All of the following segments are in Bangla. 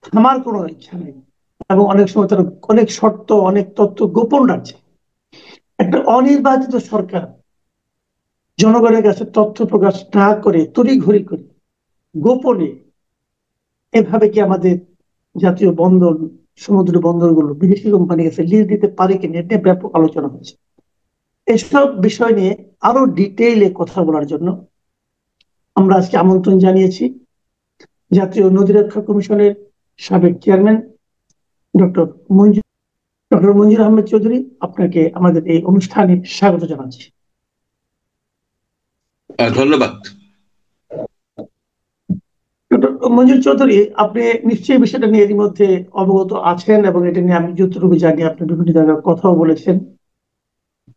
থামার কোনো ইচ্ছা নেই, এবং অনেক সময় তারা অনেক শর্ত, অনেক তথ্য গোপন রাখছে। একটা অনির্বাচিত সরকার জনগণের কাছে তথ্য প্রকাশ না করে তড়িঘড়ি করে গোপনে এভাবে কি আমাদের জাতীয় বন্দর, সমুদ্র বন্দরগুলো বিদেশি কোম্পানির কাছে লিজ দিতে পারে কিনা, এটা নিয়ে ব্যাপক আলোচনা হচ্ছে। এসব বিষয় নিয়ে আরো ডিটেইলে কথা বলার জন্য আমরা আজকে আমন্ত্রণ জানিয়েছি জাতীয় নদী রক্ষা কমিশনের সাবেক চেয়ারম্যান ডক্টর মঞ্জুর ডক্টর মঞ্জুর আহমেদ চৌধুরী। আপনাকে আমাদের এই অনুষ্ঠানে স্বাগত জানাচ্ছি। ধন্যবাদ। ডক্টর মঞ্জুর চৌধুরী, আপনি নিশ্চয়ই বিষয়টা নিয়ে এর মধ্যে অবগত আছেন, এবং এটা নিয়ে আমি যতটুকু জানি আপনি বিভিন্ন জায়গায় কথাও বলেছেন,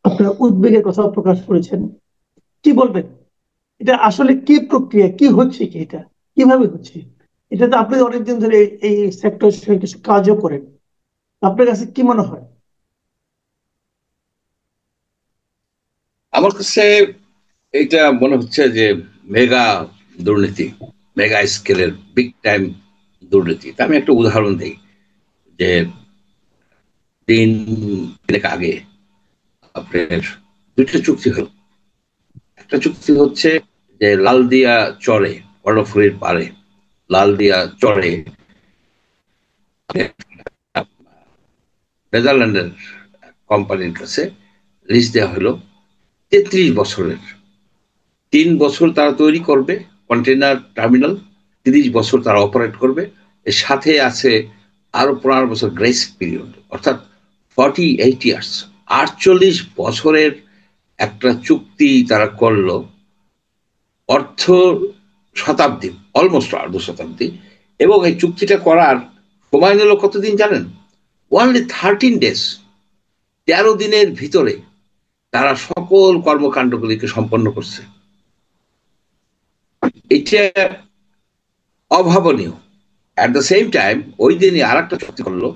আপনার উদ্বেগের কথাও প্রকাশ করেছেন। কি বলবেন, এটা আসলে কি প্রক্রিয়া, কি হচ্ছে, কি এটা কিভাবে হচ্ছে? এটা তো আপনি অনেকদিন ধরে এই সেক্টর কিছু কাজও করেন, আপনার কাছে কি মনে হয়? আমার কাছে এটা মনে হচ্ছে যে মেগা দুর্নীতি, মেগা স্কেলের বিগ টাইম দুর্নীতি। তা আমি একটা উদাহরণ দিই যে দিন তিনেক আগে আপনার দুটো চুক্তি হলো। একটা চুক্তি হচ্ছে যে লালদিয়া চরে, কর্ণফুলীর পারে লালদিয়া চরে নেদারল্যান্ডের কোম্পানির কাছে লিজ দেওয়া হলো 33 বছরের। 3 বছর তারা তৈরি করবে কন্টেনার টার্মিনাল, 30 বছর তারা অপারেট করবে। এর সাথে আছে আরো 15 বছর গ্রেস পিরিয়ড, অর্থাৎ 48 ইয়ার্স, 48 বছরের একটা চুক্তি তারা করলো। অর্থ শতাব্দী, অলমোস্ট অর্ধ শতাব্দী। এবং এই চুক্তিটা করার সময় নিল কতদিন জানেন? Only 13 days. 13 দিনের ভিতরে তারা সকল কর্মকাণ্ডগুলিকে সম্পন্ন করছে। এটা অভাবনীয়। অ্যাট দ্য সেম টাইম ওই দিনই আর একটা চুক্তি করলো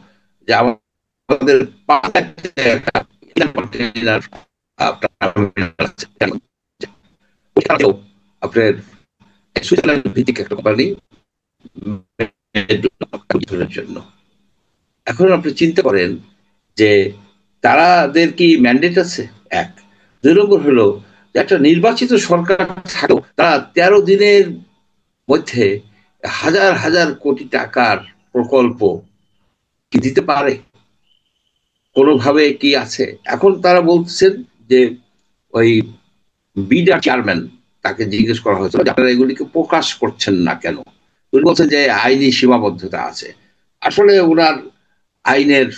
যে আমাদের আপনার সুইজারল্যান্ড ভিত্তিক একটা কোম্পানি জন্য। এখন আপনি চিন্তা করেন যে তাদের কি ম্যান্ডেট আছে? এক। 2 নম্বর হলো যে একটা নির্বাচিত সরকার থাকলেও তারা 13 দিনের মধ্যে হাজার হাজার কোটি টাকার প্রকল্প কি দিতে পারে? কোনোভাবে কি আছে? এখন তারা বলছেন যে ওই বিডা চেয়ারম্যান, তাকে জিজ্ঞেস করা হয়েছিল যে আপনারা এগুলিকে প্রকাশ করছেন না কেন? উনি বলছেন যে আইনি সীমাবদ্ধতা আছে। আসলে ওনার আইনের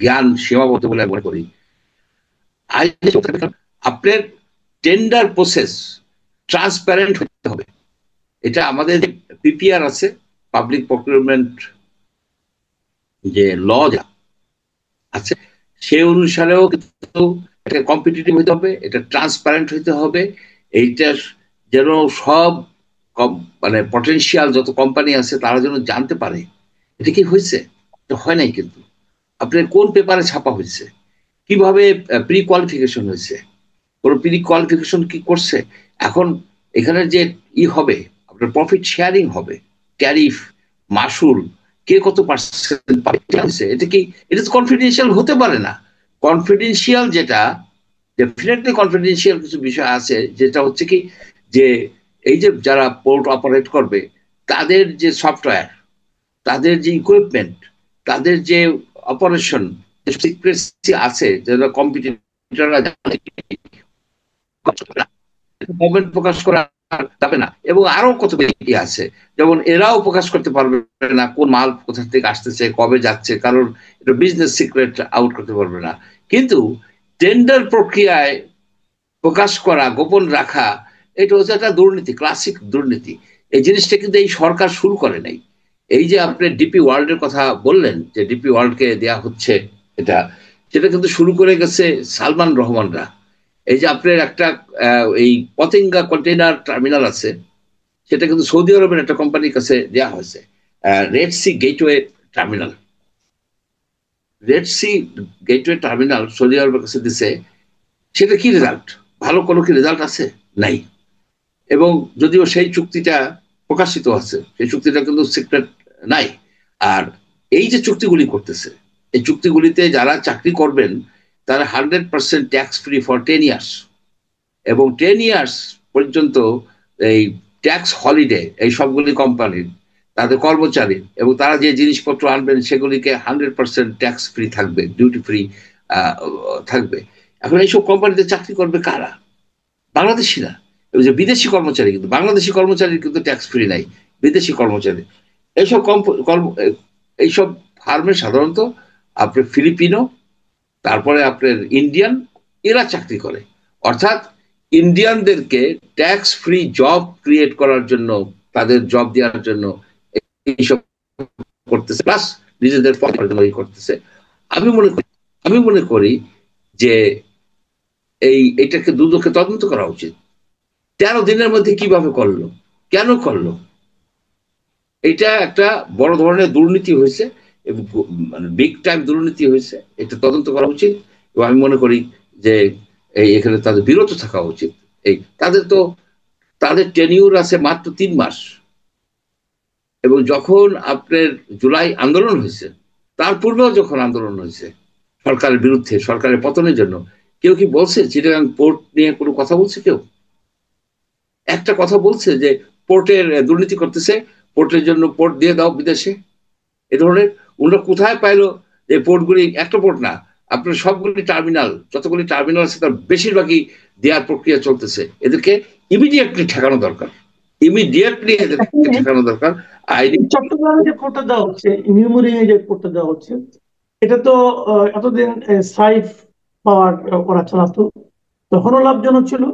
জ্ঞান সীমাবদ্ধ বলে মনে করি। আপনার টেন্ডার প্রসেস ট্রান্সপারেন্ট হতে হবে। এটা আমাদের পিপিআর আছে, পাবলিক প্রকিউরমেন্ট যে ল আছে, সে অনুসারেও কিন্তু এটা কম্পিটিটিভ হতে হবে, এটা ট্রান্সপারেন্ট হইতে হবে। এইটা যেন সব মানে পটেনশিয়াল যত কোম্পানি আছে তারা যেন জানতে পারে। এটা কি হয়েছে? এটা হয় নাই কিন্তু। আপনার কোন পেপারে ছাপা হয়েছে, কিভাবে প্রি কোয়ালিফিকেশন হয়েছে, কোন প্রি কোয়ালিফিকেশন কি করছে। এখন এখানে যে হবে, আপনার প্রফিট শেয়ারিং হবে, ট্যারিফ, মাসুল, কে কত পার্সেন্ট পাবে, এটা কি, এটা তো কনফিডেন্সিয়াল হতে পারে না। কনফিডেন্সিয়াল যেটা, ডেফিনেটলি কনফিডেন্সিয়াল কিছু বিষয় আছে, যেটা হচ্ছে কি যে এই যে যারা পোর্ট অপারেট করবে তাদের যে সফটওয়্যার, তাদের যে ইকুইপমেন্ট, তাদের যে অপারেশন সিক্রেসি আছে, যেটা কম্পিটিটররা মুভমেন্ট প্রকাশ করা যাবে না। এবং আরো কত বেশি আছে, যেমন এরাও প্রকাশ করতে পারবে না কোন মাল কোথা থেকে আসতেছে, কবে যাচ্ছে, কারণ এটা বিজনেস সিক্রেট আউট করতে পারবে না। কিন্তু টেন্ডার প্রক্রিয়ায় প্রকাশ করা, গোপন রাখা, এটা হচ্ছে একটা দুর্নীতি, ক্লাসিক দুর্নীতি। এই জিনিসটা কিন্তু এই সরকার শুরু করে নাই। এই যে আপনি ডিপি ওয়ার্ল্ডের কথা বললেন যে ডিপি ওয়ার্ল্ডকে দেয়া হচ্ছে এটা, সেটা কিন্তু শুরু করে গেছে সালমান রহমানরা। এই যে আপনার একটা এই পতেঙ্গা কন্টেইনার টার্মিনাল আছে, সেটা কিন্তু সৌদি আরবের একটা কোম্পানির কাছে দেওয়া হয়েছে। Red Sea Gateway Terminal, Red Sea Gateway Terminal Saudi আরবের কাছে দিছে। সেটা কি রেজাল্ট? ভালো কোনো কি রেজাল্ট আছে? নাই। এবং যদিও সেই চুক্তিটা প্রকাশিত আছে, সেই চুক্তিটা কিন্তু সিক্রেট নাই। আর এই যে চুক্তিগুলি করতেছে, এই চুক্তিগুলিতে যারা চাকরি করবেন তারা 100% ট্যাক্স ফ্রি ফর 10 ইয়ার্স, এবং 10 ইয়ার্স পর্যন্ত এই ট্যাক্স হলিডে এই সবগুলি কোম্পানির তাদের কর্মচারী, এবং তারা যে জিনিসপত্র আনবেন সেগুলিকে 100% ট্যাক্স ফ্রি থাকবে, ডিউটি ফ্রি থাকবে। এখন এইসব কোম্পানিতে চাকরি করবে কারা? বাংলাদেশিরা। যে বিদেশি কর্মচারী, কিন্তু বাংলাদেশি কর্মচারীর কিন্তু ট্যাক্স ফ্রি নাই, বিদেশি কর্মচারী। এইসব এইসব ফার্মে সাধারণত আপনার ফিলিপিনো, তারপরে আপনার ইন্ডিয়ান, এরা চাকরি করে। অর্থাৎ ইন্ডিয়ানদেরকে ট্যাক্স ফ্রি জব ক্রিয়েট করার জন্য, তাদের জব দেওয়ার জন্য এইসব করতেছে, প্লাস নিজেদের করতেছে। আমি মনে করি যে এটাকে দুদকে তদন্ত করা উচিত। 13 দিনের মধ্যে কিভাবে করলো, কেন করলো? এটা একটা বড় ধরনের দুর্নীতি হয়েছে, মানে বিগ টাইম দুর্নীতি হয়েছে, এটা তদন্ত করা উচিত। এবং আমি মনে করি যে এখানে তাদের বিরত থাকা উচিত। তাদের টেনিউর আছে মাত্র 3 মাস, এবং যখন আপনার জুলাই আন্দোলন হয়েছে, তার পূর্বেও যখন আন্দোলন হয়েছে সরকারের বিরুদ্ধে, সরকারের পতনের জন্য, কেউ কি বলছে চিটাগাং পোর্ট নিয়ে কোনো কথা বলছে? কেউ একটা কথা বলছে যে পোর্টের দুর্নীতি করতেছে, পোর্টের জন্য পোর্ট দিয়ে দাও বিদেশে? এ ধরনের ওরা কোথায় পাইলো? যে পোর্টগুলি, একটা পোর্ট না, আপনার সবগুলি টার্মিনাল, যতগুলি টার্মিনাল আছে তার বেশিরভাগই দেওয়ার প্রক্রিয়া চলতেছে। এদেরকে ইমিডিয়েটলি ঠেকানো দরকার, ইমিডিয়েটলি এদেরকে ঠেকানো দরকার। চট্টগ্রামে যে কোর্টটা দেওয়া হচ্ছে, নিউমুরিং এ যে কোর্টটা দেওয়া হচ্ছে, এটা তো এতদিন সাইফ পাওয়ার করা চালাতো, তখনও লাভজনক ছিল।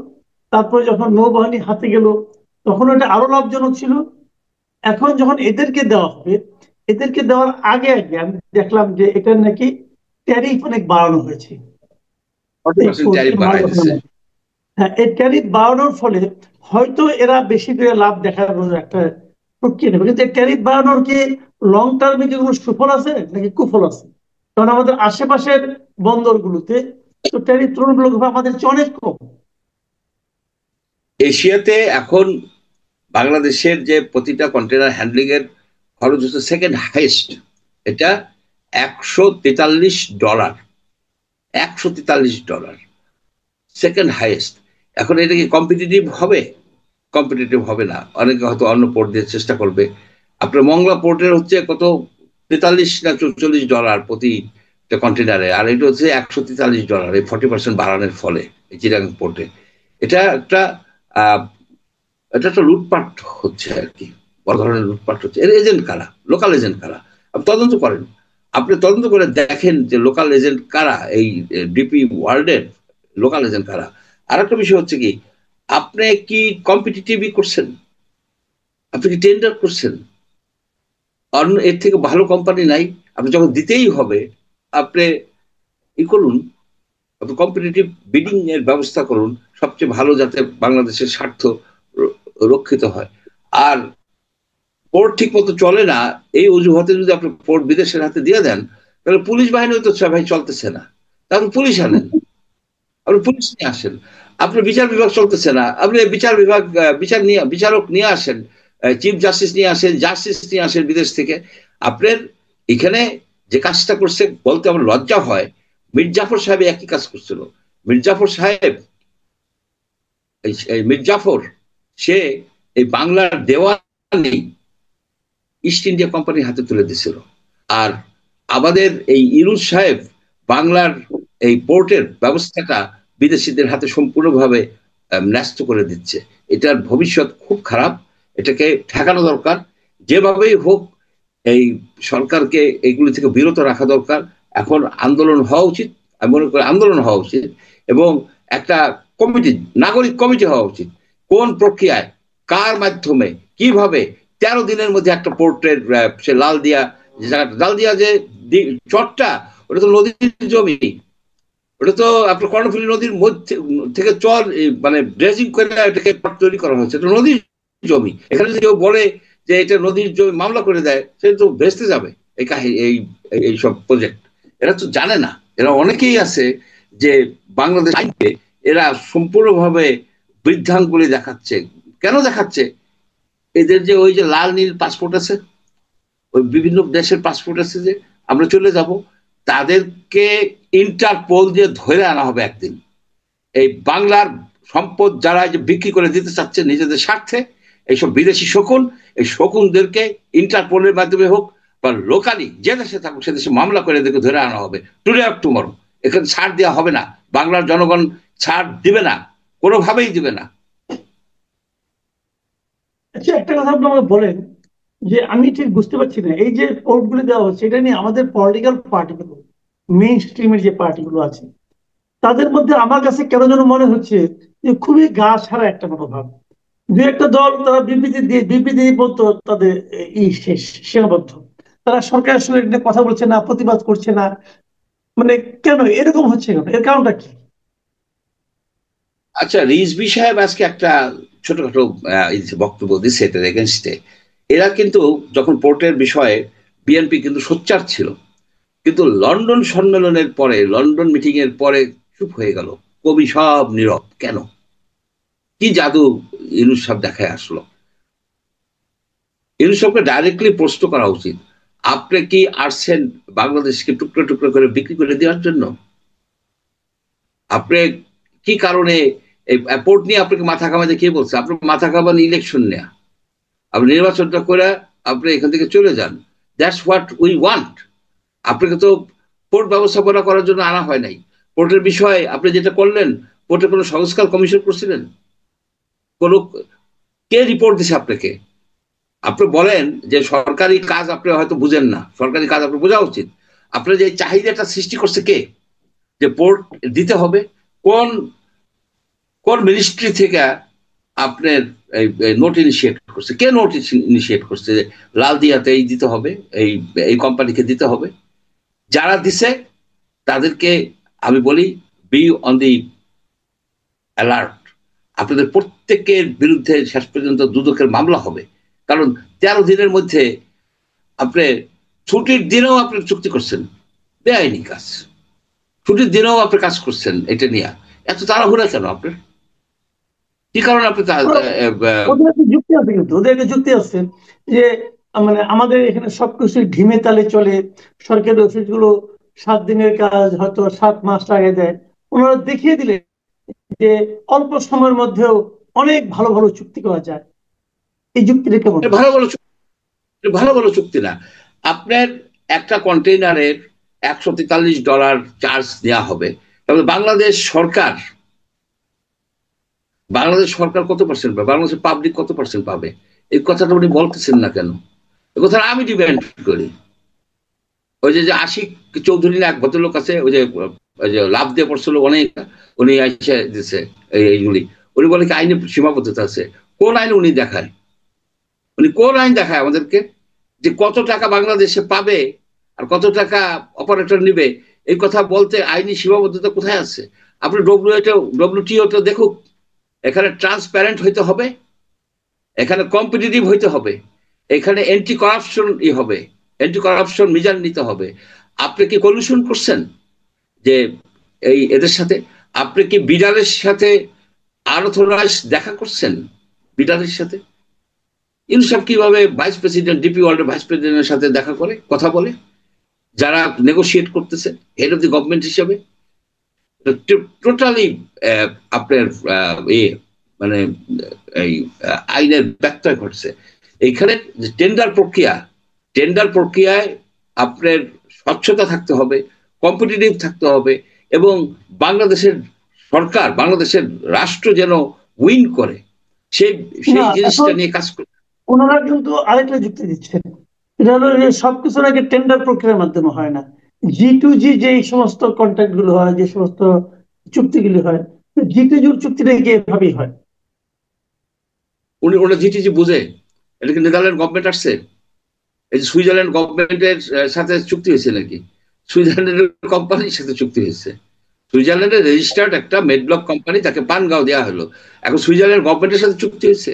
তারপরে যখন নৌবাহিনী হাতে গেল তখন এটা আরো লাভজনক ছিল। এখন যখন এদেরকে দেওয়া হবে, এদেরকে দেওয়ার আগে আগে আমি দেখলাম যে এটা নাকি ট্যারিফ অনেক বাড়ানো হয়েছে। হ্যাঁ, এই ট্যারিফ বাড়ানোর ফলে হয়তো এরা বেশি করে লাভ দেখানোর একটা প্রক্রিয়া নেবে, কিন্তু ট্যারিফ বাড়ানোর কি লং টার্মে কি কোনো সুফল আছে নাকি কুফল আছে? কারণ আমাদের আশেপাশের বন্দরগুলোতে তো ট্যারিফ তুলনামূলকভাবে আমাদের চেয়ে অনেক কম। এশিয়াতে এখন বাংলাদেশের যে প্রতিটা কন্টেনার হ্যান্ডলিং এর খরচ হচ্ছে সেকেন্ড হাইয়েস্ট, এটা $143, $143 সেকেন্ড হাইয়েস্ট। এখন এটা কি কম্পিটিটিভ হবে? কম্পিটিটিভ হবে না। অনেকে হয়তো অন্য পোর্ট দিয়ে চেষ্টা করবে। আপনার মংলা পোর্টের হচ্ছে কত, $43 না $44 প্রতি কন্টেনারে, আর এটা হচ্ছে $143, এই 40% বাড়ানোর ফলে এই চিটাগাং পোর্টে। এটা একটা লুটপাট হচ্ছে আর কি, বড় ধরনের লুটপাট হচ্ছে। এর এজেন্ট কারা? লোকাল এজেন্ট কারা? আপনি তদন্ত করেন, আপনি তদন্ত করে দেখেন যে লোকাল এজেন্ট কারা, এই ডিপি ওয়ার্ল্ডের লোকাল এজেন্ট কারা। আর একটা বিষয় হচ্ছে কি, আপনি কি কম্পিটিটিভই করছেন? আপনি কি টেন্ডার করছেন? অন্য এর থেকে ভালো কোম্পানি নাই? আপনি যখন দিতেই হবে আপনি ই করুন, আপনি কম্পিটিটিভ বিডিং এর ব্যবস্থা করুন, সবচেয়ে ভালো, যাতে বাংলাদেশের স্বার্থ রক্ষিত হয়। আর পোর্ট ঠিক মতো চলে না এই অজুহাতে যদি আপনি পোর্ট বিদেশের হাতে দিয়ে দেন, তাহলে পুলিশ বাহিনীও তো ভাই চলতেছে না, তখন পুলিশ আনেন, আপনি পুলিশ নিয়ে আসেন। আপনার বিচার বিভাগ চলতেছে না, আপনি বিচার বিভাগ বিচারক নিয়ে আসেন, চিফ জাস্টিস নিয়ে আসেন, জাস্টিস নিয়ে আসেন বিদেশ থেকে। আপনার এখানে যে কাজটা করছে বলতে আমার লজ্জা হয়, মির্জাফর সাহেব একই কাজ করছিল। মির্জাফর সাহেব, মির্জাফর, সে এই বাংলার দেওয়ানি ইস্ট ইন্ডিয়া কোম্পানির হাতে তুলে দিছিল। আর আমাদের এই ইউনুস সাহেব বাংলার এই পোর্টের ব্যবস্থাটা বিদেশিদের হাতে সম্পূর্ণভাবে ন্যস্ত করে দিচ্ছে। এটার ভবিষ্যৎ খুব খারাপ, এটাকে ঠেকানো দরকার। যেভাবেই হোক এই সরকারকে এইগুলি থেকে বিরত রাখা দরকার। এখন আন্দোলন হওয়া উচিত, আমি মনে করি আন্দোলন হওয়া উচিত, এবং একটা কমিটি, নাগরিক কমিটি হওয়া উচিত। কোন প্রক্রিয়ায়, কার মাধ্যমে, কিভাবে 13 দিনের মধ্যে একটা পোর্টের সে লালদিয়া যে জায়গাটা, লালদিয়া যে চরটা, ওটা তো নদীর জমি, ওটা তো আপনার কর্ণফুলী নদীর মধ্যে থেকে চর মানে ড্রেজিং করে এটাকে তৈরি করা হয়েছে, এটা নদীর জমি। এখানে যদি কেউ বলে যে এটা নদীর জমি, মামলা করে দেয়, সে তো ভেস্তে যাবে এই সব প্রজেক্ট। এরা তো জানে না, এরা অনেকেই আছে যে বাংলাদেশ আইনকে এরা সম্পূর্ণভাবে বৃদ্ধাঙ্গুলি দেখাচ্ছে। কেন দেখাচ্ছে? এদের যে ওই যে লাল নীল পাসপোর্ট আছে, ওই বিভিন্ন দেশের পাসপোর্ট আছে যে আমরা চলে যাব, তাদেরকে ইন্টারপোল দিয়ে ধরে আনা হবে একদিন। এই বাংলার সম্পদ যারা যে বিক্রি করে দিতে চাচ্ছে নিজেদের স্বার্থে, এইসব বিদেশি শকুন, এই শকুনদেরকে ইন্টারপোলের মাধ্যমে হোক বা লোকালি যে দেশে থাকুক সে দেশে মামলা করে এদেরকে ধরে আনা হবে টুডে অর টুমরো। এখানে ছাড় দেওয়া হবে না, বাংলার জনগণ ছাড় দিবে না, কোনোভাবেই দিবে না। আচ্ছা, একটা কথা আপনি আমাকে বলেন যে আমি ঠিক বুঝতে পারছি না, এই যে পোর্টগুলি দেওয়া হচ্ছে এটা নিয়ে আমাদের পলিটিক্যাল পার্টিগুলো, মেইন স্ট্রিমের যে পার্টিগুলো আছে, তাদের মধ্যে আমার কাছে কেন যেন মনে হচ্ছে যে খুবই গা ছাড়া একটা মনোভাব। দু একটা দল তারা বিবৃতি পর্যন্ত তাদের শেষ সীমাবদ্ধ। তারা সরকারের সঙ্গে এটা নিয়ে কথা বলছে না, প্রতিবাদ করছে না। মানে কেন এরকম হচ্ছে, কেন, এর কারণটা কি? আচ্ছা, রিজভী সাহেব আজকে একটা ছোটখাটো বক্তব্য দিচ্ছে এটার এগেনস্টে। এরা কিন্তু যখন পোর্টের বিষয়ে বিএনপি কিন্তু সোচ্চার ছিল, কিন্তু লন্ডন সম্মেলনের পরে, লন্ডন মিটিং এর পরে চুপ হয়ে গেল, কবি সব নীরব কেন? কি জাদু ইউনূস সাহেব দেখায় আসলো? ইউনূস সাহেবকে ডাইরেক্টলি প্রশ্ন করা উচিত, আপনি কি আসছেন বাংলাদেশকে টুকরো টুকরো করে বিক্রি করে দেওয়ার জন্য? আপনি কি কারণে এই পোর্ট নিয়ে আপনাকে মাথা ঘামাতে কে বলছে? আপনার মাথা ঘামান ইলেকশন নেয়া, আপনি নির্বাচনটা করে আপনি এখান থেকে চলে যান। That's what we want. আপনাকে তো পোর্ট ব্যবস্থাপনা করার জন্য আনা হয় নাই। পোর্টের বিষয়ে আপনি যেটা করলেন, পোর্টের কোনো সংস্কার কমিশন করছিলেন? কোন, কে রিপোর্ট দিছে আপনাকে? আপনি বলেন যে সরকারি কাজ আপনি হয়তো বুঝেন না, সরকারি কাজ আপনার বোঝা উচিত। আপনার যে চাহিদাটা সৃষ্টি করছে কে, যে পোর্ট দিতে হবে? কোন কোন মিনিস্ট্রি থেকে আপনার নোট ইনিশিয়েট করছে? কে নোট ইনিশিয়েট করছে লালদিয়াতে এই দিতে হবে, এই এই কোম্পানিকে দিতে হবে? যারা দিছে তাদেরকে আমি বলি, বি অন দি অ্যালার্ট। আপনাদের প্রত্যেকের বিরুদ্ধে শেষ পর্যন্ত দুদকের মামলা হবে। কারণ 13 দিনের মধ্যে আপনি ছুটির দিনেও আপনি চুক্তি করছেন, বেআইনি কাজ। ছুটির দিনেও আপনি কাজ করছেন এটা নিয়ে, এত তাড়াহুড়া কেন আপনার? কি কারণে আপনি ওদের একটা যুক্তি আছে, কিন্তু ওদের একটা যুক্তি আছে যে মানে আমাদের এখানে সবকিছু ঢিমে তালে চলে, সরকারি অফিস গুলো 7 দিনের কাজ হয়তো 7 মাস আগে দেয়। ওনারা দেখিয়ে দিলে যে অল্প সময়ের মধ্যেও অনেক ভালো ভালো চুক্তি করা যায়। এই যুক্তিটা কেমন? ভালো ভালো ভালো ভালো চুক্তি না। আপনার একটা কন্টেইনারের $143 চার্জ দেওয়া হবে, তবে বাংলাদেশ সরকার কত পার্সেন্ট পাবে? বাংলাদেশের পাবলিক কত পার্সেন্ট পাবে? এই কথাটা উনি বলতেছেন না কেন? এই কথা আমি ডিপেন্ড করি। ওই যে আশিক চৌধুরী না এক ভদ্রলোক আছে, ওই যে লাভ দিয়ে পড়ছিল অনেক, উনি এসে দিচ্ছে এইগুলি। উনি বলে কি আইনে সীমাবদ্ধতা আছে? কোন আইন উনি দেখায়? উনি কোন আইন দেখায় আমাদেরকে যে কত টাকা বাংলাদেশে পাবে আর কত টাকা অপারেটর নিবে? এই কথা বলতে আইনি সীমাবদ্ধতা কোথায় আছে? আপনি ডব্লিউটিওটা দেখুক। এখানে ট্রান্সপারেন্ট হইতে হবে, এখানে কম্পিটিটিভ হইতে হবে, এখানে অ্যান্টি করাপশন হবে, অ্যান্টি করাপশন মেজার নিতে হবে। আপনি কি কলিউশন করছেন যে এদের সাথে? আপনি কি বিডারের সাথে আনঅথরাইজ দেখা করছেন? বিডারের সাথে ইনসব কিভাবে ভাইস প্রেসিডেন্ট, ডিপি ওয়ার্ল্ডের ভাইস প্রেসিডেন্টের সাথে দেখা করে কথা বলে, যারা নেগোসিয়েট করতেছে হেড অফ দি গভর্নমেন্ট হিসেবে? টোটালি আপনার মানে এই আইনের ব্যত্যয় ঘটছে এইখানে। টেন্ডার প্রক্রিয়ায় আপনার স্বচ্ছতা থাকতে হবে, কম্পিটিটিভ থাকতে হবে, এবং বাংলাদেশের সরকার, বাংলাদেশের রাষ্ট্র যেন উইন করে সেই জিনিসটা নিয়ে কাজ করে। ওনারা কিন্তু আরেকটা যুক্তি দিচ্ছেন, এটা হলো যে সবকিছু আগে টেন্ডার প্রক্রিয়ার মাধ্যমে হয় না, G2G যে সমস্ত কন্ট্রাক্ট গুলো হয়, যে সমস্ত চুক্তিগুলি হয়, G2G চুক্তিটা এভাবেই হয়। ওরা জিটিজি বুঝে? এটা কি নেদারল্যান্ড গভর্নমেন্ট আসছে? এই যে সুইজারল্যান্ড গভর্নমেন্টের সাথে চুক্তি হয়েছে নাকি? সুইজারল্যান্ডের কোম্পানির সাথে চুক্তি হয়েছে। সুইজারল্যান্ডের রেজিস্টার্ড একটা মেডব্লক কোম্পানি, তাকে পানগাঁও দেওয়া হলো। এখন সুইজারল্যান্ড গভর্নমেন্টের সাথে চুক্তি হয়েছে?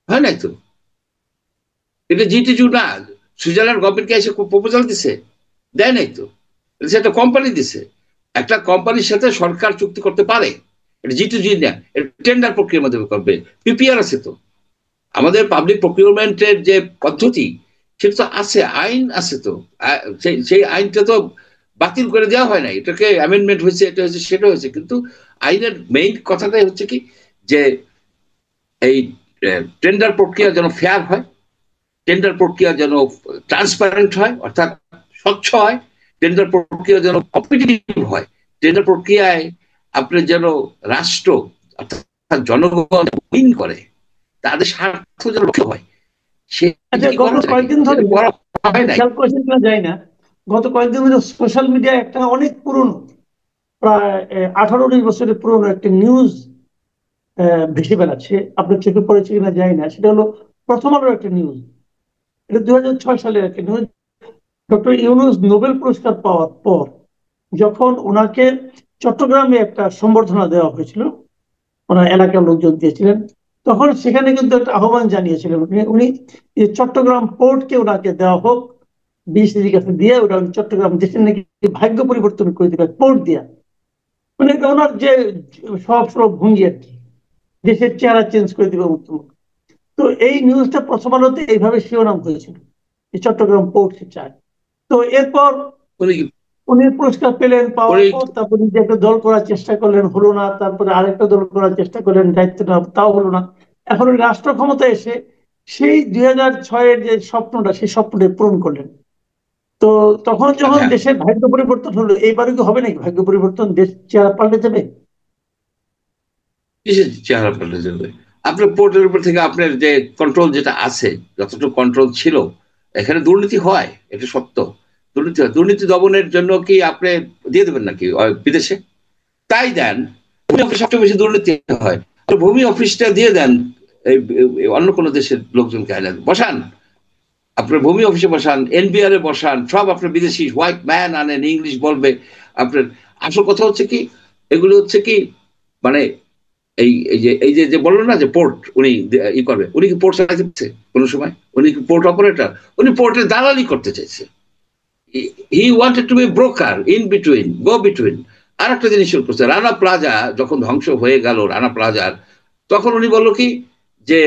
হয় নাই তো। এটা জিটিজু না। সুইজারল্যান্ড গভর্নমেন্টকে এসে প্রপোজাল দিছে? দেয় নাই তো। এটা একটা কোম্পানি দিছে। একটা কোম্পানির সাথে সরকার চুক্তি করতে পারে, এটা জিটিজি না, এটা টেন্ডার প্রক্রিয়ার মাধ্যমে করবে। পিপিআর আছে তো। আমাদের পাবলিক প্রকিউরমেন্টের যে পদ্ধতি, সেটা তো আছে, আইন আছে তো। সেই আইনটা তো বাতিল করে দেওয়া হয় না, এটাকে অ্যামেন্ডমেন্ট হয়েছে, এটা হয়েছে, সেটা হয়েছে, কিন্তু আইনের মেইন কথাটাই হচ্ছে কি যে এই টেন্ডার প্রক্রিয়া যেন ফেয়ার হয়, টেন্ডার প্রক্রিয়া যেন ট্রান্সপারেন্ট হয়, অর্থাৎ স্বচ্ছ হয়, টেন্ডার প্রক্রিয়া যেন কম্পিটিটিভ হয়, টেন্ডার প্রক্রিয়ায় আপনার যেন রাষ্ট্র অর্থাৎ জনগণ উইন করে, তাদের স্বার্থ যেন রক্ষা হয়। সে আচ্ছা, কি গত করা যায়? কয়েকদিন ধরে সেটা করা হয় নাই। খেয়াল করেছেন কিনা যায় না, গত কয়েকদিন ধরে সোশ্যাল মিডিয়ায় একটা অনেক পুরনো, প্রায় 18-19 বছরের পুরনো একটা নিউজ ভেসে বেড়াচ্ছে। আপনার চোখে পড়েছে কিনা যায় না, সেটা হলো প্রথম আলোর একটা নিউজ। এটা 2006 সালের একটা নিউজ। ডক্টর ইউনূস নোবেল পুরস্কার পাওয়ার পর যখন ওনাকে চট্টগ্রামে একটা সম্বর্ধনা দেওয়া হয়েছিল, ওনার এলাকার লোকজন দিয়েছিলেন, তখন সেখানে কিন্তু একটা আহ্বান জানিয়েছিলেন উনি যে চট্টগ্রাম পোর্টকে ওনাকে দেওয়া হোক, বিসিসির কাছে দিয়ে ওটা চট্টগ্রাম দেশের নাকি ভাগ্য পরিবর্তন করে দিবে পোর্ট দিয়া। মানে এটা ওনার যে সব ভঙ্গি আর কি, দেশের চেহারা চেঞ্জ করে দিবে উত্তম। তো এই নিউজটা প্রথম আলোতে এইভাবে শিরোনাম হয়েছিল যে চট্টগ্রাম পোর্ট সে চায়। তো এরপর উনি উনি পুরস্কার পেলেন, পাওয়ার উনি পর তারপর নিজে একটা দল করার চেষ্টা করলেন, হলো না। তারপরে আরেকটা দল করার চেষ্টা করলেন, দায়িত্বটা তাও হলো না। এখন উনি রাষ্ট্র ক্ষমতায় এসে সেই 2006-এর যে স্বপ্নটা, সেই স্বপ্নটা পূরণ করলেন। তো তখন যখন আচ্ছা, দেশের ভাগ্য পরিবর্তন হলো, এইবারে কি হবে নাকি ভাগ্য পরিবর্তন, দেশ চেহারা পাল্টে যাবে? কিসের চেহারা পাল্টে যাবে? আপনার পোর্টের উপর থেকে আপনার যে কন্ট্রোল যেটা আছে, যতটুকু কন্ট্রোল ছিল, এখানে দুর্নীতি হয়, এটা সত্য। দুর্নীতি হয়, দুর্নীতি দমনের জন্য কি আপনি দিয়ে দেবেন নাকি বিদেশে? তাই দেন। ভূমি অফিস সবচেয়ে বেশি দুর্নীতি হয়, তো ভূমি অফিসটা দিয়ে দেন অন্য কোনো দেশের লোকজনকে আইনে বসান, আপনার ভূমি অফিসে বসান, এনবিআর এ বসান, সব আপনার বিদেশি হোয়াইট ম্যান আনেন, ইংলিশ বলবে আপনার। আসল কথা হচ্ছে কি, এগুলো হচ্ছে কি মানে এই যে বললো না যে পোর্ট উনি ই করবে, উনি কি পোর্ট চালাতে কোনো সময়? উনি কি পোর্ট অপারেটর? উনি পোর্টের দালালি করতে চাইছে। He wanted to be broker, in between, go between. আর একটা জিনিস করছে, রানা প্লাজা যখন ধ্বংস হয়ে গেল, রানা প্লাজার, তখন উনি বললো কি যে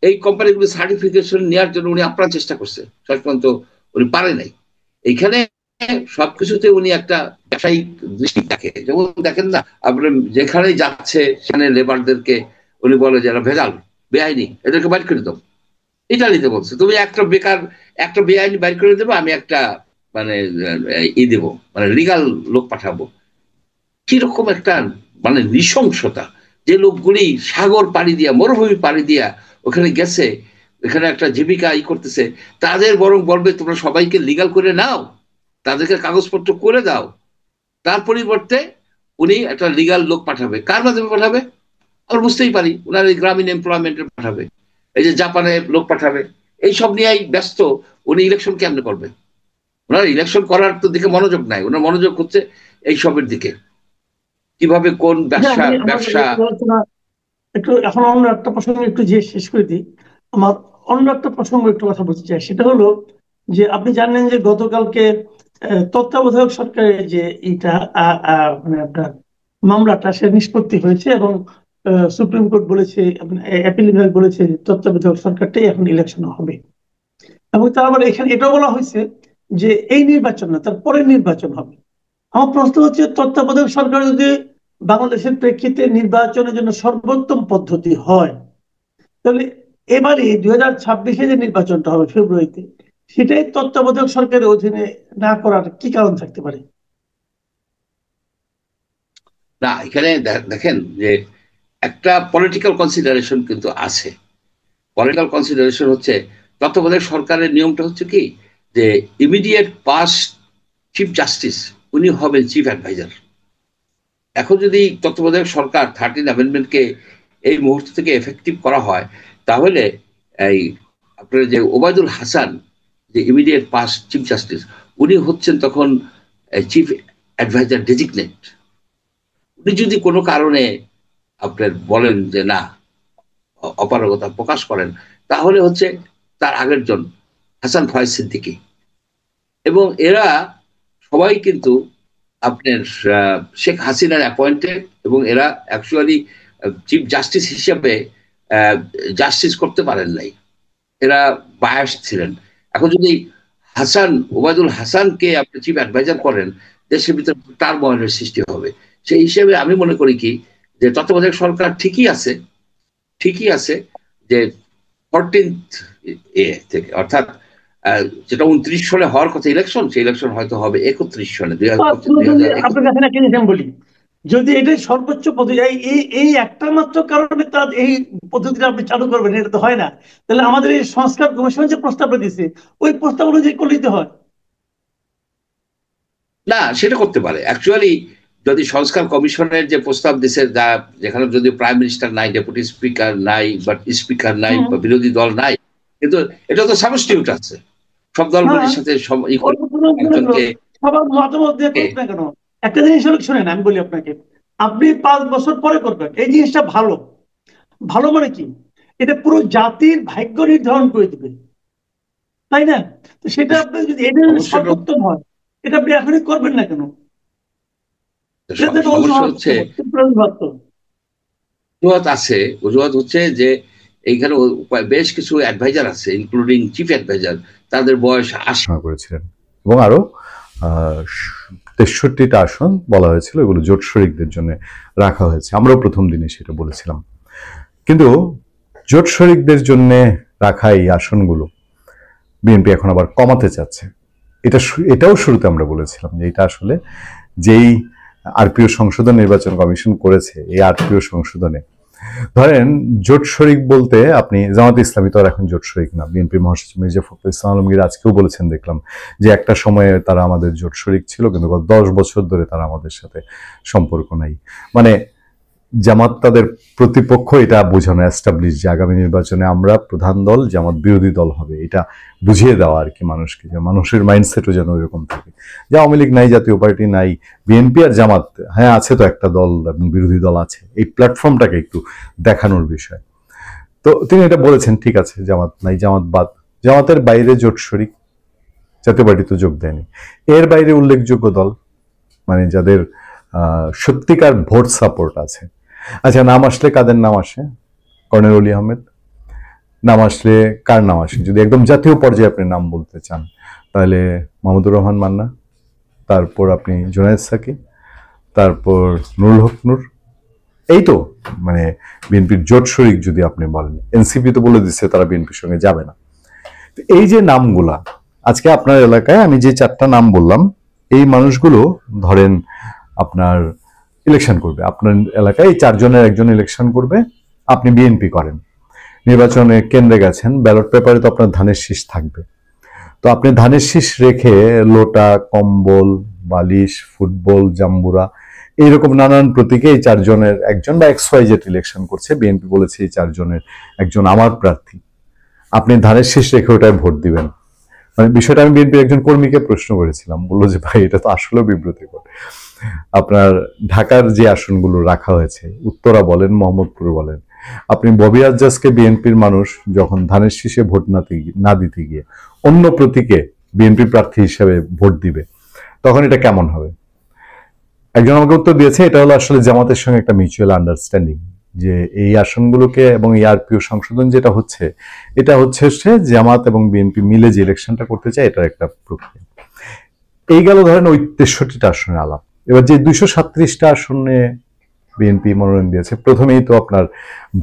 এই কোম্পানিগুলো সার্টিফিকেশন নেওয়ার জন্য উনি আপ্রাণ চেষ্টা করছে, শেষ পর্যন্ত উনি পারে নাই। এইখানে সবকিছুতে উনি একটা ব্যবসায়িক দৃষ্টি দেখে, যেমন দেখেন না আপনার যেখানে যাচ্ছে সেখানে লেবারদেরকে উনি বলে যারা ভেজাল, বেআইনি, এদেরকে বাইর করে দাও। ইটালিতে বলছে তুমি একটা বেকার, একটা বেআইনি বাইর করে দেবো, আমি একটা মানে ই দেবো, মানে লিগাল লোক পাঠাবো। কিরকম একটা মানে নৃশংসতা! যে লোকগুলি সাগর পাড়ি দিয়া, মরুভূমি পাড়ি দিয়া ওখানে গেছে, এখানে একটা জীবিকা ই করতেছে, তাদের বরং বলবে তোমরা সবাইকে লিগাল করে নাও, তাদেরকে কাগজপত্র করে দাও। তার পরিবর্তে উনি একটা লিগাল লোক পাঠাবে, কার মাধ্যমে পাঠাবে? আমরা বুঝতেই পারি, ওনার এই গ্রামীণ এমপ্লয়মেন্টে পাঠাবে, এই যে জাপানে লোক পাঠাবে, এইসব নিয়েই ব্যস্ত। উনি ইলেকশন কেমনে করবে? ওনার ইলেকশন করার তো দিকে মনোযোগ নাই, ওনার মনোযোগ হচ্ছে এইসবের দিকে, কিভাবে কোন আচ্ছা, ব্যবসা আমি আমার ব্যবসা আলোচনা একটু এখন অন্য একটা প্রসঙ্গ একটু যে শেষ করে দিই। আমার অন্য একটা প্রসঙ্গ একটু কথা বলতে চাই, সেটা হলো যে আপনি জানেন যে গতকালকে তত্ত্বাবধায়ক সরকারের যে এইটা মানে আপনার মামলাটা সে নিষ্পত্তি হয়েছে, এবং সুপ্রিম কোর্ট বলেছে, অ্যাপিল বিভাগ বলেছে যে তত্ত্বাবধায়ক সরকারটাই এখন ইলেকশন হবে। এবং তার আবার এখানে এটাও বলা হয়েছে যে এই নির্বাচন না, তার পরের নির্বাচন হবে। আমার প্রশ্ন হচ্ছে, তত্ত্বাবধায়ক সরকার যদি বাংলাদেশের প্রেক্ষিতে নির্বাচনের জন্য সর্বোত্তম পদ্ধতি হয়, তাহলে এবারে 2026-এ যে নির্বাচনটা হবে ফেব্রুয়ারিতে, সেটাই তত্ত্বাবধায়ক সরকারের অধীনে না করার কি কারণ থাকতে পারে? না, এখানে দেখেন যে একটা পলিটিক্যাল কনসিডারেশন কিন্তু আছে। পলিটিক্যাল কনসিডারেশন হচ্ছে তত্ত্বাবধায়ক সরকারের নিয়মটা হচ্ছে কি যে ইমিডিয়েট পাস্ট চিফ জাস্টিস উনি হবেন চিফ অ্যাডভাইজার। এখন যদি তত্ত্বাবধায়ক সরকার 13 অ্যামেন্ডমেন্টকে এই মুহূর্ত থেকে এফেক্টিভ করা হয়, তাহলে এই আপনার যে ওবায়দুল হাসান, যে ইমিডিয়েট পাস্ট চিফ জাস্টিস, উনি হচ্ছেন তখন চিফ অ্যাডভাইজার ডেজিগনেট। উনি যদি কোনো কারণে আপনার বলেন যে না, অপারগতা প্রকাশ করেন, তাহলে হচ্ছে তার আগের জন হাসান ফয়েজ সিদ্দিকী, এবং এরা সবাই কিন্তু আপনার শেখ হাসিনার অ্যাপয়েন্টেড, এবং এরা অ্যাকচুয়ালি চিফ জাস্টিস হিসেবে জাস্টিস করতে পারেন নাই, এরা বায়াস ছিলেন। এখন যদি ওবায়দুল হাসানকে আপনি চিফ অ্যাডভাইজার করেন, দেশের ভিতরে টারমোইলের সৃষ্টি হবে। সেই হিসেবে আমি মনে করি কি যে তত্ত্বাবধায়ক সরকার ঠিকই আছে যে 14th থেকে, অর্থাৎ যেটা 29 সালে হওয়ার কথা ইলেকশন, সেই ইলেকশন হয়তো হবে 31 সালে। আপনার কাছে একটা জিনিস আমি বলি, যদি এটাই সর্বোচ্চ পদ্ধতি, এই একটা মাত্র কারণে তার এই পদ্ধতিটা আপনি চালু করবেন, এটা তো হয় না। তাহলে আমাদের এই সংস্কার কমিশন যে প্রস্তাবটা দিচ্ছে, ওই প্রস্তাব অনুযায়ী করলেই তো হয়। না, সেটা করতে পারে অ্যাকচুয়ালি। যদি সংস্কার কমিশনের যে প্রস্তাব দিছে, যেখানে যদি প্রাইম মিনিস্টার নাই, ডেপুটি স্পিকার নাই, বা স্পিকার নাই, বা বিরোধী দল নাই, কিন্তু এটা তো সাবস্টিটিউট আছে, সব দলগুলির সাথে একজনকে সবার মতামত দিয়ে করুক না কেন। একটা জিনিস হলো, শোনেন আমি বলি আপনাকে, আপনি 5 বছর পরে করবেন, এই জিনিসটা ভালো। ভালো মানে কি, এটা পুরো জাতির ভাগ্য নির্ধারণ করে দিবে, তাই না? তো সেটা আপনি যদি এটা সর্বোত্তম হয়, এটা আপনি এখনই করবেন না কেন? অজুহাত হচ্ছে যে এইখানে বেশ কিছু অ্যাডভাইজার আছে, ইনক্লুডিং চিফ অ্যাডভাইজার, তাদের বয়স 80 করেছিলেন, এবং আরো 63টা আসন বলা হয়েছিল, এগুলো জোট শরিকদের জন্য রাখা হয়েছে। আমরাও প্রথম দিনে সেটা বলেছিলাম, কিন্তু জোট শরিকদের জন্য রাখা এই আসনগুলো বিএনপি এখন আবার কমাতে চাচ্ছে। এটাও শুরুতে আমরা বলেছিলাম যে এটা আসলে যেই আরপিও সংশোধন নির্বাচন কমিশন করেছে, এই আরপিও সংশোধনে ধরেন জোট শরিক বলতে আপনি জামাত ইসলামী তো আর এখন জোট শরিক না। বিএনপি মহাসচিব মির্জা ফখরুল ইসলাম আলমগীর আজকেও বলেছেন, দেখলাম যে একটা সময়ে তারা আমাদের জোট শরিক ছিল, কিন্তু গত 10 বছর ধরে তারা আমাদের সাথে সম্পর্ক নাই। মানে জামাত তাদের প্রতিপক্ষ, এটা বোঝানো, এস্টাবলিশ যে আগামী নির্বাচনে আমরা প্রধান দল, জামাত বিরোধী দল হবে, এটা বুঝিয়ে দেওয়া আর কি মানুষকে, যে মানুষের মাইন্ডসেটও যেন ওইরকম থাকে যে আওয়ামী লীগ নাই, জাতীয় পার্টি নাই, বিএনপি আর জামাত হ্যাঁ আছে তো একটা দল এবং বিরোধী দল আছে, এই প্ল্যাটফর্মটাকে একটু দেখানোর বিষয়। তো তিনি এটা বলেছেন, ঠিক আছে জামাত নাই, জামাত বাদ, জামাতের বাইরে জোট শরিক জাতীয় পার্টি তো যোগ দেয়নি, এর বাইরে উল্লেখযোগ্য দল মানে যাদের সত্যিকার ভোট সাপোর্ট আছে। আচ্ছা, নাম আসলে কাদের নাম আসে? কর্নেল অলি আহমেদ। নাম আসলে কার নাম আসে? যদি একদম জাতীয় পর্যায়ে আপনি নাম বলতে চান, তাহলে মাহমুদুর রহমান মান্না, তারপর আপনি জুনায়েদ সাকি, তারপর নুরুল হক নূর। এই তো মানে বিএনপির জোট শরিক যদি আপনি বলেন। এনসিপি তো বলে দিচ্ছে তারা বিএনপির সঙ্গে যাবে না। এই যে নামগুলা আজকে আপনার এলাকায় আমি যে 4টা নাম বললাম, এই মানুষগুলো ধরেন আপনার ইলেকশন করবে, আপনার এলাকায় এই 4 জনের একজন ইলেকশন করবে, আপনি বিএনপি করেন, নির্বাচনে কেন্দ্রে গেছেন, ব্যালট পেপারে তো আপনার ধানের শীষ থাকবে। তো আপনি ধানের শীষ রেখে লোটা, কম্বল, বালিশ, ফুটবল, জাম্বুরা, এইরকম নানান প্রতীকে এই 4 জনের একজন বা XYZ ইলেকশন করছে, বিএনপি বলেছে এই 4 জনের একজন আমার প্রার্থী, আপনি ধানের শীষ রেখে ওটায় ভোট দিবেন। মানে বিষয়টা আমি বিএনপির একজন কর্মীকে প্রশ্ন করেছিলাম, বললো যে ভাই এটা তো আসলে বিব্রতিকর। আপনার ঢাকার যে আসনগুলো রাখা হয়েছে, উত্তরা বলেন, মোহাম্মদপুর বলেন, আপনি ববি আজ্জাজকে বিএনপির মানুষ যখন ধানের শীষে ভোট না দিতে গিয়ে অন্য প্রতীকে বিএনপি প্রার্থী হিসেবে ভোট দিবে, তখন এটা কেমন হবে? একজন আমাকে উত্তর দিয়েছে, এটা হলো আসলে জামাতের সঙ্গে একটা মিউচুয়াল আন্ডারস্ট্যান্ডিং, যে এই আসনগুলোকে এবং এই আরপিও সংশোধন যেটা হচ্ছে, এটা হচ্ছে জামাত এবং বিএনপি মিলে যে ইলেকশনটা করতে চায়, এটার একটা প্রক্রিয়া। এই গেল ধরেন ওই 63টা আসনের আলাপ। এবার যে 237টা আসনে বিএনপি মনোনয়ন দিয়েছে, প্রথমেই তো আপনার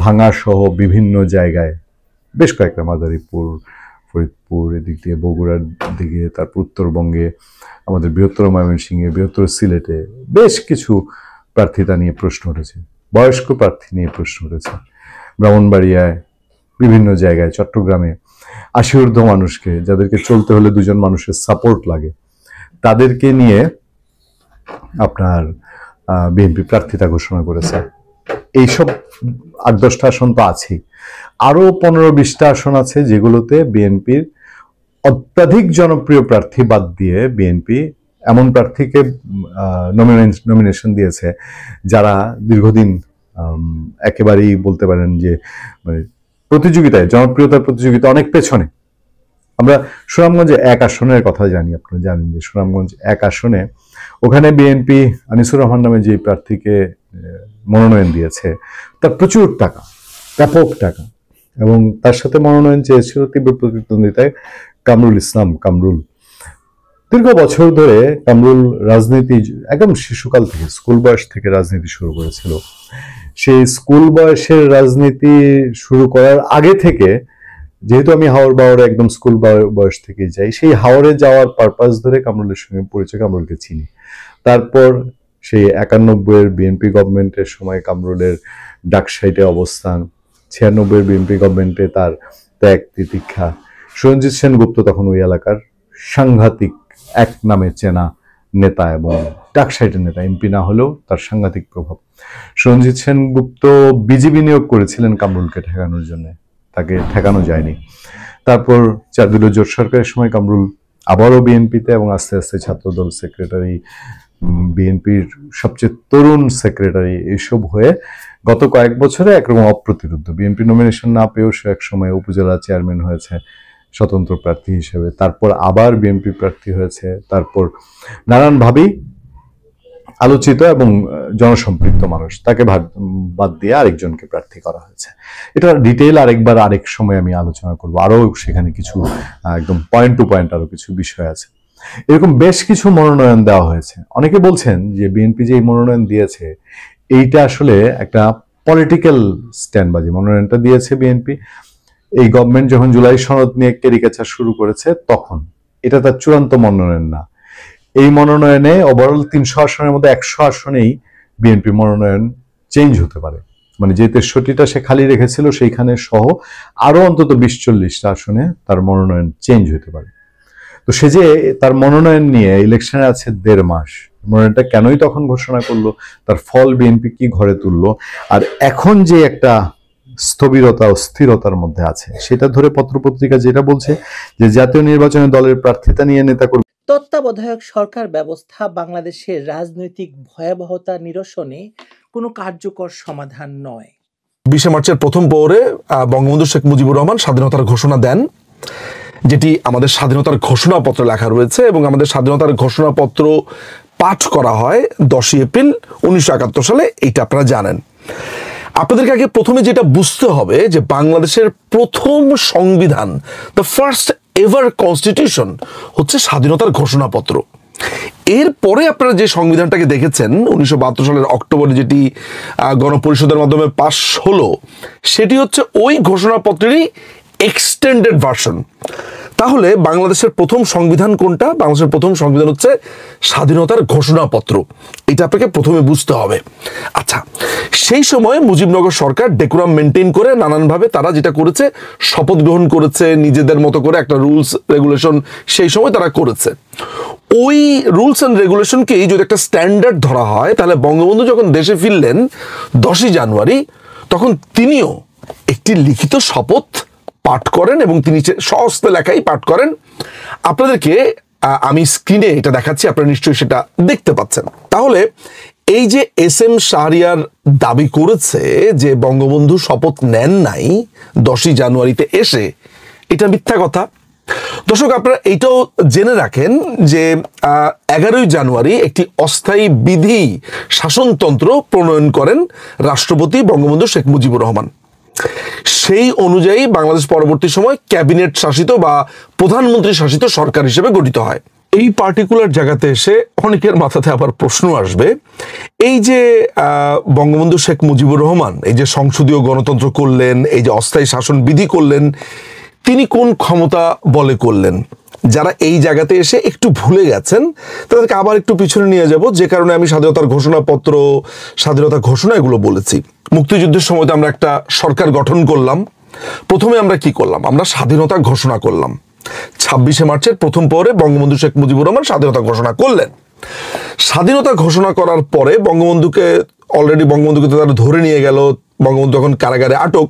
ভাঙা সহ বিভিন্ন জায়গায় বেশ কয়েকটা, মাদারীপুর, ফরিদপুর, এদিক দিয়ে বগুড়ার দিকে, তারপর উত্তরবঙ্গে, আমাদের বৃহত্তর ময়মনসিংহে, বৃহত্তর সিলেটে বেশ কিছু প্রার্থিতা নিয়ে প্রশ্ন উঠেছে, বয়স্ক প্রার্থী নিয়ে প্রশ্ন উঠেছে, ব্রাহ্মণবাড়িয়ায়, বিভিন্ন জায়গায়, চট্টগ্রামে 80 ঊর্ধ্ব মানুষকে, যাদেরকে চলতে হলে 2জন মানুষের সাপোর্ট লাগে, তাদেরকে নিয়ে আপনার বিএনপি প্রার্থিতা ঘোষণা করেছে। এইসব 8-10টা আসন তো আছেই, আরো 15-20টা আসন আছে যেগুলোতে বিএনপির অত্যাধিক জনপ্রিয় প্রার্থী বাদ দিয়ে বিএনপি এমন প্রার্থীকে নমিনেশন দিয়েছে যারা দীর্ঘদিন একেবারেই বলতে পারেন যে মানে প্রতিযোগিতায়, জনপ্রিয়তার প্রতিযোগিতা অনেক পেছনে। আমরা সুনামগঞ্জে 1 আসনের কথা জানি, আপনারা জানেন যে সুনামগঞ্জ 1 আসনে ওখানে বিএনপি আনিসুর রহমান নামে যে প্রার্থীকে মনোনয়ন দিয়েছে, তার প্রচুর টাকা, ব্যাপক টাকা, এবং তার সাথে মনোনয়ন চেয়েছিল তীব্র প্রতিদ্বন্দ্বিতায় কামরুল ইসলাম কামরুল। দীর্ঘ বছর ধরে কামরুল রাজনীতি একদম শিশুকাল থেকে, স্কুল বয়স থেকে রাজনীতি শুরু করেছিল। সেই স্কুল বয়সের রাজনীতি শুরু করার আগে থেকে, যেহেতু আমি হাওর বাওরে একদম স্কুল বয়স থেকে যাই, সেই হাওরে যাওয়ার পারপাস ধরে কামরুলের সঙ্গে পরিচয়, কামরুলকে চিনি। তারপর সেই 91-এর বিএনপি গভর্নমেন্টের সময় কামরুলের ডাকসাইটে অবস্থান, 96-এর বিএনপি গভর্নমেন্টে তার ত্যাগ তিতিক্ষা। সঞ্জিত সেনগুপ্ত তখন ওই এলাকার সাংঘাতিক এক নামে চেনা নেতা এবং ডাকসাইটের নেতা, এমপি না হলেও তার সাংঘাতিক প্রভাব। সঞ্জিত সেনগুপ্ত বিজিবি নিয়োগ করেছিলেন কামরুলকে ঠেকানোর জন্য, তাকে ঠেকানো যায়নি। তারপর দলীয় জোট সরকারের সময় কামরুল আবারও বিএনপিতে এবং আস্তে আস্তে ছাত্রদল সেক্রেটারি, বিএনপির সবচেয়ে তরুণ সেক্রেটারি, এইসব হয়ে গত কয়েক বছরে একরকম অপ্রতিরোধ্য। বিএনপি নমিনেশন না পেয়েও সে এক সময় উপজেলা চেয়ারম্যান হয়েছে স্বতন্ত্র প্রার্থী হিসেবে, তারপর আবার বিএনপি প্রার্থী হয়েছে, তারপর নানানভাবেই আলোচিত এবং জনসম্পৃক্ত মানুষ, তাকে বাদ দিয়ে আরেকজনকে প্রার্থী করা হয়েছে। এটা ডিটেইল আরেকবার আরেক সময় আমি আলোচনা করবো, আরো সেখানে কিছু একদম পয়েন্ট টু পয়েন্ট আরো কিছু বিষয় আছে। এরকম বেশ কিছু মনোনয়ন দেওয়া হয়েছে। অনেকে বলছেন যে বিএনপি যে মনোনয়ন দিয়েছে এইটা আসলে একটা পলিটিক্যাল স্ট্যান্ডবাজি। মনোনয়নটা দিয়েছে বিএনপি এই গভর্নমেন্ট যখন জুলাই সনদ নিয়ে ক্যারিকেচার শুরু করেছে তখন, এটা তার চূড়ান্ত মনোনয়ন না। এই মনোনয়নে ওভারঅল 300 আসনের মধ্যে 100 আসনেই বিএনপি মনোনয়ন চেঞ্জ হতে পারে, মানে যে 63টা সে খালি রেখেছিল সেইখানে সহ আরো অন্তত 20-40টা আসনে তার মনোনয়ন চেঞ্জ হতে পারে। তো সে যে তার মনোনয়ন নিয়ে ইলেকশনে আছে 1.5 মাস, মনোনয়নটা কেনই তখন ঘোষণা করলো, তার ফল বিএনপি কি ঘরে তুললো, আর এখন যে একটা স্থবিরতা ও স্থিরতার মধ্যে আছে সেটা ধরে পত্রপত্রিকা যেটা বলছে যে জাতীয় নির্বাচনে দলের প্রার্থিতা নিয়ে নেতাকর্মী। তত্ত্বাবধায়ক সরকার ব্যবস্থা বাংলাদেশের রাজনৈতিক ভয়াবহতা নিরসনে কোনো কার্যকর সমাধান নয়। 20 মার্চের প্রথম পরে বঙ্গবন্ধু শেখ মুজিবুর রহমান স্বাধীনতার ঘোষণা দেন, যেটি আমাদের স্বাধীনতার ঘোষণাপত্রে লেখা রয়েছে, এবং আমাদের স্বাধীনতার ঘোষণাপত্র পাঠ করা হয় 10 এপ্রিল 1971 সালে। এইটা আপনারা জানেন। আপনাদেরকে আগে প্রথমে যেটা বুঝতে হবে যে বাংলাদেশের প্রথম সংবিধান, দ্য ফার্স্ট এভার কনস্টিটিউশন, হচ্ছে স্বাধীনতার ঘোষণাপত্র। এরপরে আপনারা যে সংবিধানটাকে দেখেছেন 1972 সালের অক্টোবরে, যেটি গণপরিষদের মাধ্যমে পাশ হলো, সেটি হচ্ছে ওই ঘোষণাপত্রেরই এক্সটেন্ডেড ভার্সন। তাহলে বাংলাদেশের প্রথম সংবিধান কোনটা? বাংলাদেশের প্রথম সংবিধান হচ্ছে স্বাধীনতার ঘোষণাপত্র। এটা আপনাকে প্রথমে বুঝতে হবে। আচ্ছা, সেই সময় মুজিবনগর সরকার ডেকোরাম মেনটেন করে নানানভাবে তারা যেটা করেছে, শপথ গ্রহণ করেছে নিজেদের মতো করে, একটা রুলস রেগুলেশন সেই সময় তারা করেছে। ওই রুলস অ্যান্ড রেগুলেশনকেই যদি একটা স্ট্যান্ডার্ড ধরা হয়, তাহলে বঙ্গবন্ধু যখন দেশে ফিরলেন 10 জানুয়ারি, তখন তিনিও একটি লিখিত শপথ পাঠ করেন এবং তিনি সহস্তে লেখাই পাঠ করেন। আপনাদেরকে আমি স্ক্রিনে এটা দেখাচ্ছি, আপনারা নিশ্চয়ই সেটা দেখতে পাচ্ছেন। তাহলে এই যে এস.এম. শাহরিয়ার দাবি করেছে যে বঙ্গবন্ধু শপথ নেন নাই 10 জানুয়ারিতে এসে, এটা মিথ্যা কথা। দর্শক, আপনারা এইটাও জেনে রাখেন যে 11 জানুয়ারি একটি অস্থায়ী বিধি শাসনতন্ত্র প্রণয়ন করেন রাষ্ট্রপতি বঙ্গবন্ধু শেখ মুজিবুর রহমান। সেই অনুযায়ী বাংলাদেশ পরবর্তী সময় ক্যাবিনেট শাসিত বা প্রধানমন্ত্রী শাসিত সরকার হিসেবে গঠিত হয়। এই পার্টিকুলার জায়গাতে এসে অনেকের মাথাতে আবার প্রশ্ন আসবে, এই যে বঙ্গবন্ধু শেখ মুজিবুর রহমান এই যে সংসদীয় গণতন্ত্র করলেন, এই যে অস্থায়ী শাসন বিধি করলেন, তিনি কোন ক্ষমতা বলে করলেন? যারা এই জায়গাতে এসে একটু ভুলে গেছেন তাদেরকে আবার একটু পিছনে নিয়ে যাব, যে কারণে আমি স্বাধীনতার ঘোষণাপত্র, স্বাধীনতা ঘোষণা এগুলো বলেছি। মুক্তিযুদ্ধের সময় তো আমরা একটা সরকার গঠন করলাম। প্রথমে আমরা কি করলাম? আমরা স্বাধীনতা ঘোষণা করলাম। 26 মার্চের প্রথম পরে বঙ্গবন্ধু শেখ মুজিবুর রহমান স্বাধীনতা ঘোষণা করলেন। স্বাধীনতা ঘোষণা করার পরে বঙ্গবন্ধুকে তো তারা ধরে নিয়ে গেল, বঙ্গবন্ধু তখন কারাগারে আটক।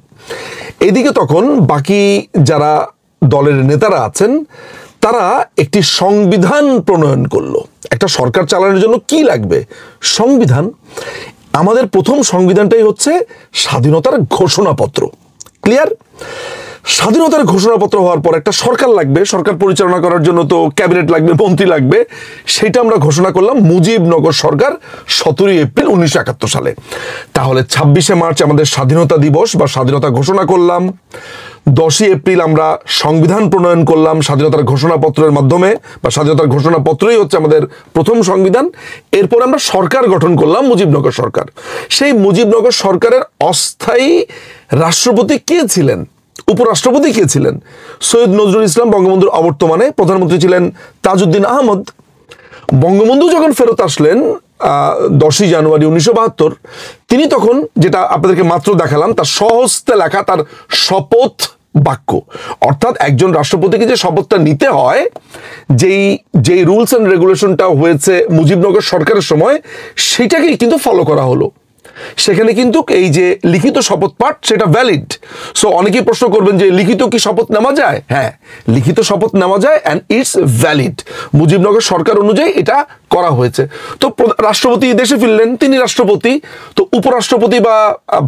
এদিকে তখন বাকি যারা দলের নেতারা আছেন তারা একটি সংবিধান প্রণয়ন করলো। একটা সরকার চালানোর জন্য কি লাগবে? সংবিধান। আমাদের প্রথম সংবিধানটাই হচ্ছে স্বাধীনতার ঘোষণাপত্র। ক্লিয়ার? স্বাধীনতার ঘোষণাপত্র হওয়ার পর একটা সরকার লাগবে, সরকার পরিচালনা করার জন্য তো ক্যাবিনেট লাগবে, মন্ত্রী লাগবে। সেটা আমরা ঘোষণা করলাম মুজিবনগর সরকার 17 এপ্রিল 1971 সালে। তাহলে 26 মার্চ আমাদের স্বাধীনতা দিবস বা স্বাধীনতা ঘোষণা করলাম। 10ই এপ্রিল আমরা সংবিধান প্রণয়ন করলাম স্বাধীনতার ঘোষণাপত্রের মাধ্যমে, বা স্বাধীনতার ঘোষণাপত্রই হচ্ছে আমাদের প্রথম সংবিধান। এরপর আমরা সরকার গঠন করলাম, মুজিবনগর সরকার। সেই মুজিবনগর সরকারের অস্থায়ী রাষ্ট্রপতি কে ছিলেন, উপরাষ্ট্রপতি কে ছিলেন? সৈয়দ নজরুল ইসলাম বঙ্গবন্ধুর অবর্তমানে, প্রধানমন্ত্রী ছিলেন তাজউদ্দিন আহমদ। বঙ্গবন্ধু যখন ফেরত আসলেন 10ই জানুয়ারি 1972, তিনি তখন, যেটা আপনাদেরকে মাত্র দেখালাম, তার স্বহস্তে লেখা তার শপথ বাক্য, অর্থাৎ একজন রাষ্ট্রপতিকে যে শপথটা নিতে হয়, যেই রুলস অ্যান্ড রেগুলেশনটা হয়েছে মুজিবনগর সরকারের সময়, সেটাকেই কিন্তু ফলো করা হলো। সেখানে কিন্তু এই যে লিখিত শপথ পাঠ, সেটা ভ্যালিড। সো অনেকেই প্রশ্ন করবেন যে লিখিত কি শপথ নেওয়া যায়? হ্যাঁ, লিখিত শপথ নেওয়া যায়, অ্যান্ড ইটস ভ্যালিড। মুজিবনগর সরকার অনুযায়ী এটা করা হয়েছে। তো রাষ্ট্রপতি দেশে ফিরলেন, তিনি রাষ্ট্রপতি। তো উপরাষ্ট্রপতি বা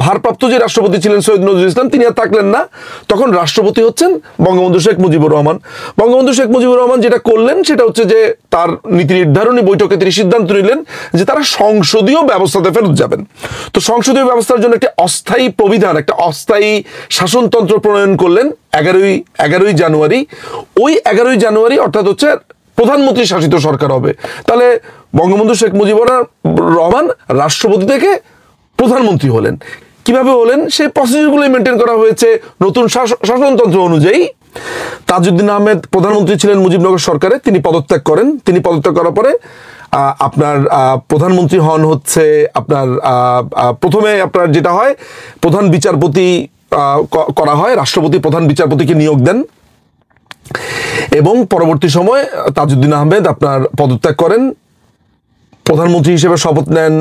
ভারপ্রাপ্ত যে রাষ্ট্রপতি ছিলেন সৈয়দ নজরুল ইসলাম, তিনি আর থাকলেন না। তখন রাষ্ট্রপতি হচ্ছেন বঙ্গবন্ধু শেখ মুজিবুর রহমান। বঙ্গবন্ধু শেখ মুজিবুর রহমান যেটা করলেন সেটা হচ্ছে যে তার নীতি নির্ধারণী বৈঠকে তিনি সিদ্ধান্ত নিলেন যে তারা সংসদীয় ব্যবস্থাতে ফেরত যাবেন। তো সংসদীয় ব্যবস্থার জন্য একটা অস্থায়ী প্রবিধান, একটা অস্থায়ী শাসনতন্ত্র প্রণয়ন করলেন 11ই জানুয়ারি। ওই 11ই জানুয়ারি অর্থাৎ হচ্ছে প্রধানমন্ত্রী শাসিত সরকার হবে। তাহলে বঙ্গবন্ধু শেখ মুজিবুর রহমান রাষ্ট্রপতি থেকে প্রধানমন্ত্রী হলেন। কিভাবে হলেন সেই প্রসিডিউরগুলো মেনটেন করা হয়েছে নতুন শাসনতন্ত্র অনুযায়ী। তাজউদ্দিন আহমেদ প্রধানমন্ত্রী ছিলেন মুজিবনগর সরকারে, তিনি পদত্যাগ করেন। তিনি পদত্যাগ করার পরে আপনার প্রধানমন্ত্রী হন হচ্ছে আপনার প্রথমে আপনার যেটা হয়, প্রধান বিচারপতি করা হয়, রাষ্ট্রপতি প্রধান বিচারপতিকে নিয়োগ দেন, এবং পরবর্তী সময় তাজউদ্দিন আহমেদ আপনার পদত্যাগ করেন, প্রধানমন্ত্রী হিসেবে শপথ নেন